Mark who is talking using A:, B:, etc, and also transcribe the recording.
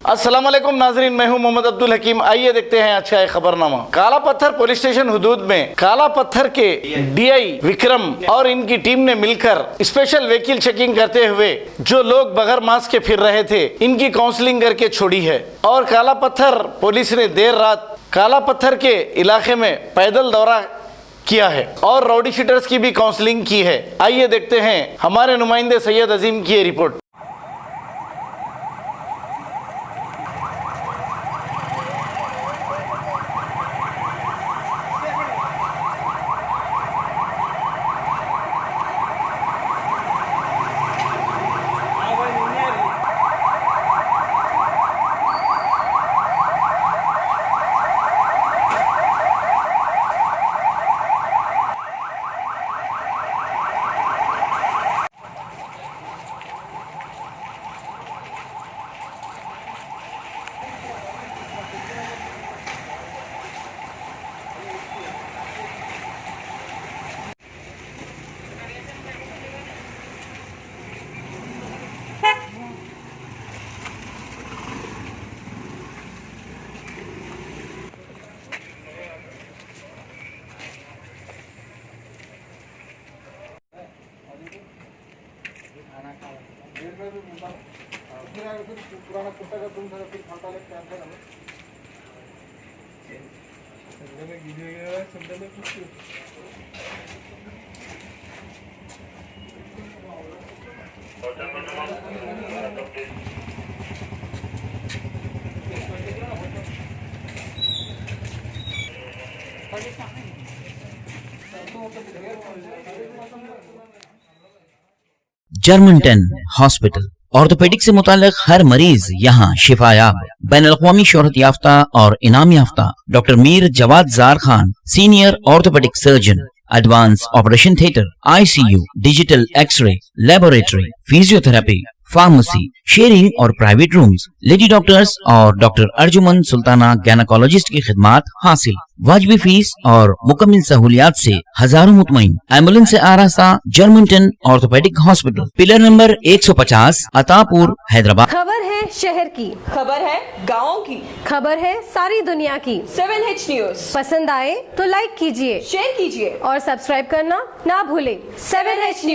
A: अस्सलाम वालेकुम नाजरीन, मैं हूं मोहम्मद अब्दुल हकीम। आइए देखते हैं अच्छा है खबरनामा। काला पत्थर पुलिस स्टेशन हुदूद में काला पत्थर के डीआई विक्रम और इनकी टीम ने मिलकर स्पेशल व्हीकल चेकिंग करते हुए जो लोग बगैर मास्क के फिर रहे थे इनकी काउंसलिंग करके छोड़ी है। और काला पत्थर पुलिस ने देर रात काला पत्थर के इलाके में पैदल दौरा किया है और राउडी शीटर्स की भी काउंसलिंग की है। आइए देखते हैं हमारे नुमाइंदे सैयद अजीम की ये रिपोर्ट।
B: जर्मनटन हॉस्पिटल ऑर्थोपेडिक से मुताल्लिक हर मरीज यहाँ शिफायाब। बैनुल-अक़वामी शोहरत याफ्ता और इनाम याफ्ता doctor Mir Jawad Jar Khan, senior orthopaedic surgeon, advance operation theatre, ICU, digital x-ray, laboratory, physiotherapy, pharmacy, sharing और प्राइवेट रूम्स, लेडी डॉक्टर्स और डॉक्टर अर्जुमन सुल्ताना गैनकोलॉजिस्ट की खिदमात हासिल। वाजिबी फीस और मुकम्मल सहूलियात से हजारों मुतमईन। एम्बुलेंस से आरास्ता Germantown orthopaedic hospital, pillar number 150, Attapur, Hyderabad.
C: खबर है शहर की,
D: खबर है गाँव की,
C: खबर है सारी दुनिया की।
D: 7H न्यूज
C: पसंद आए तो लाइक कीजिए,
D: शेयर कीजिए
C: और सब्सक्राइब करना ना भूलें।
D: 7H news.